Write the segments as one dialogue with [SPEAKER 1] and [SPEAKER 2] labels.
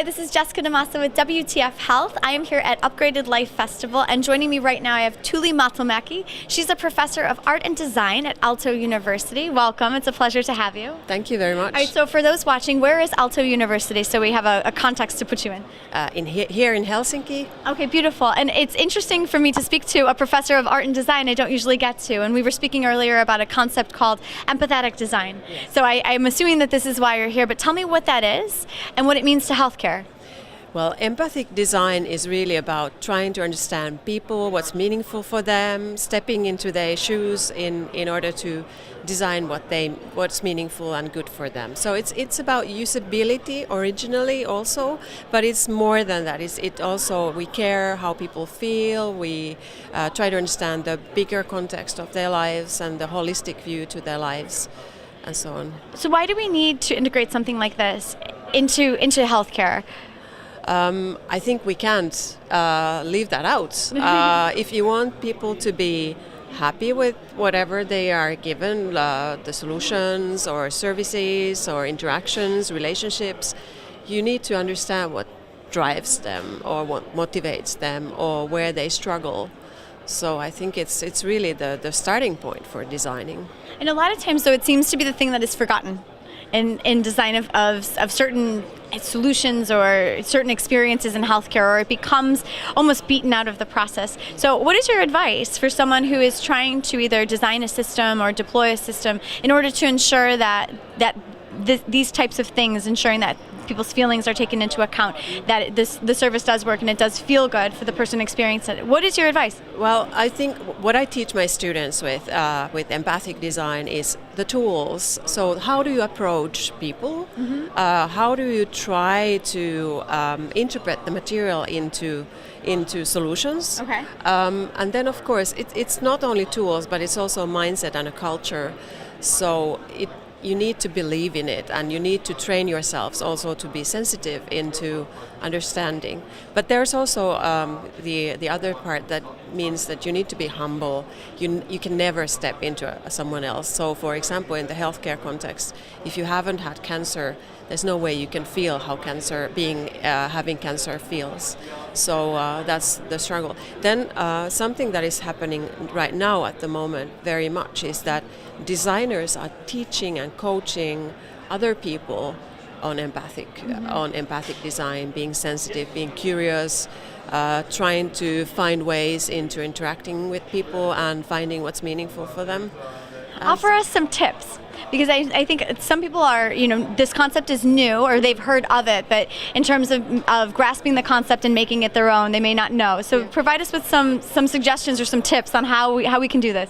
[SPEAKER 1] Hi, this is Jessica DaMassa with WTF Health. I am here at Upgraded Life Festival, and joining me right now I have Tuuli Mattekmäki. She's a professor of art and design at Aalto University. Welcome, it's a pleasure to have you.
[SPEAKER 2] Thank you very much.
[SPEAKER 1] All right, so for those watching, where is Aalto University, so we have a context to put you in?
[SPEAKER 2] Here in Helsinki.
[SPEAKER 1] Okay, beautiful. And it's interesting for me to speak to a professor of art and design I don't usually get to. And we were speaking earlier about a concept called empathetic design. Yes. So I'm assuming that this is why you're here, but tell me what that is and what it means to healthcare.
[SPEAKER 2] Well, empathic design is really about trying to understand people, what's meaningful for them, stepping into their shoes in order to design what's meaningful and good for them. So it's about usability originally also, but it's more than that. It also, we care how people feel, we try to understand the bigger context of their lives and the holistic view to their lives and so on.
[SPEAKER 1] So why do we need to integrate something like this into healthcare?
[SPEAKER 2] I think we can't leave that out. If you want people to be happy with whatever they are given, the solutions or services or interactions, relationships, you need to understand what drives them or what motivates them or where they struggle. So I think it's really the starting point for designing.
[SPEAKER 1] And a lot of times, though, it seems to be the thing that is forgotten in design of certain solutions or certain experiences in healthcare, or it becomes almost beaten out of the process. So what is your advice for someone who is trying to either design a system or deploy a system in order to ensure that these types of things, ensuring that people's feelings are taken into account, that the service does work and it does feel good for the person experiencing it? What is your advice?
[SPEAKER 2] Well, I think what I teach my students with empathic design is the tools. So how do you approach people? Mm-hmm. How do you try to interpret the material into solutions?
[SPEAKER 1] Okay.
[SPEAKER 2] And then, of course, it's not only tools, but it's also a mindset and a culture. So you need to believe in it, and you need to train yourselves also to be sensitive into understanding. But there's also the other part that means that you need to be humble. You can never step into someone else. So, for example, in the healthcare context, if you haven't had cancer, there's no way you can feel how having cancer feels. So that's the struggle. Then something that is happening right now at the moment very much is that designers are teaching and coaching other people on empathic design, being sensitive, being curious, trying to find ways into interacting with people and finding what's meaningful for them.
[SPEAKER 1] Offer us some tips, because I think some people are, this concept is new or they've heard of it, but in terms of grasping the concept and making it their own, they may not know. So provide us with some suggestions or some tips on how we can do this.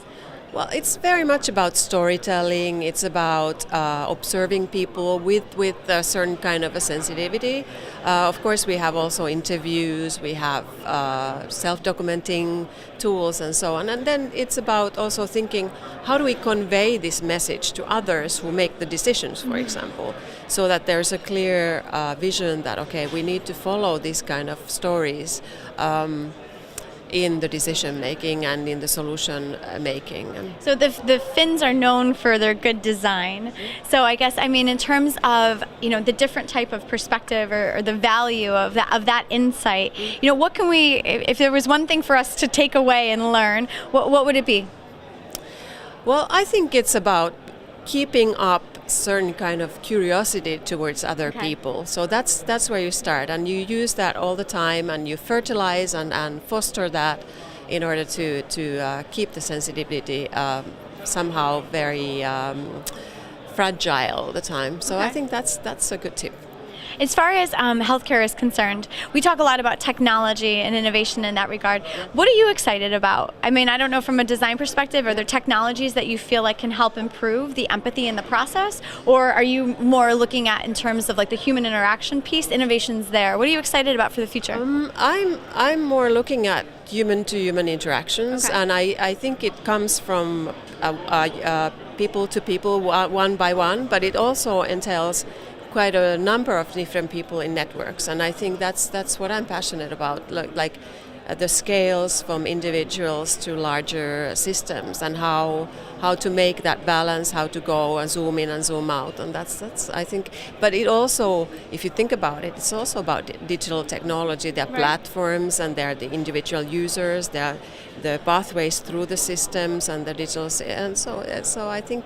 [SPEAKER 2] Well, it's very much about storytelling. It's about observing people with a certain kind of a sensitivity. Of course, we have also interviews, we have self-documenting tools and so on. And then it's about also thinking, how do we convey this message to others who make the decisions, for example, so that there's a clear vision that, okay, we need to follow these kind of stories in the decision making and in the solution making.
[SPEAKER 1] So the Finns are known for their good design. So I guess, in terms of the different type of perspective or the value of that insight, what can we, if there was one thing for us to take away and learn, what would it be?
[SPEAKER 2] Well, I think it's about keeping up certain kind of curiosity towards other people. So that's where you start, and you use that all the time, and you fertilize and foster that in order to keep the sensitivity somehow very fragile all the time. So I think that's a good tip.
[SPEAKER 1] As far as healthcare is concerned, we talk a lot about technology and innovation in that regard. What are you excited about? I don't know, from a design perspective, are there technologies that you feel like can help improve the empathy in the process? Or are you more looking at, in terms of like the human interaction piece, innovations there? What are you excited about for the future?
[SPEAKER 2] I'm more looking at human-to-human interactions, and I think it comes from people to people, one by one, but it also entails quite a number of different people in networks, and I think that's what I'm passionate about. Like the scales from individuals to larger systems, and how to make that balance, how to go and zoom in and zoom out, and that's I think. But it also, if you think about it, it's also about digital technology. There are platforms, and there are the individual users. There are the pathways through the systems and the digital, and so I think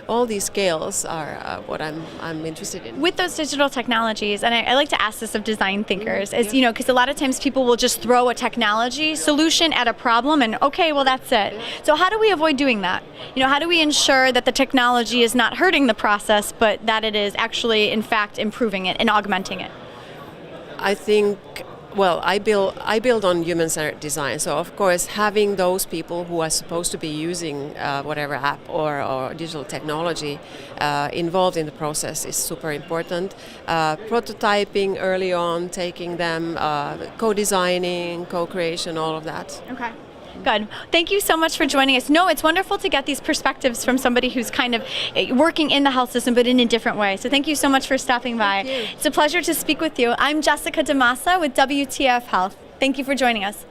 [SPEAKER 2] all these scales are what I'm interested in.
[SPEAKER 1] With those digital technologies, and I like to ask this of design thinkers, is because a lot of times people will just throw a technology solution at a problem and okay, well that's it. So how do we avoid doing that? How do we ensure that the technology is not hurting the process, but that it is actually in fact improving it and augmenting it?
[SPEAKER 2] I think. Well, I build on human-centered design. So of course, having those people who are supposed to be using whatever app or digital technology involved in the process is super important. Prototyping early on, taking them, co-designing, co-creation, all of that.
[SPEAKER 1] Okay. Good. Thank you so much for joining us. No, it's wonderful to get these perspectives from somebody who's kind of working in the health system, but in a different way. So thank you so much for stopping by.
[SPEAKER 2] Thank you.
[SPEAKER 1] It's a pleasure to speak with you. I'm Jessica DaMassa with WTF Health. Thank you for joining us.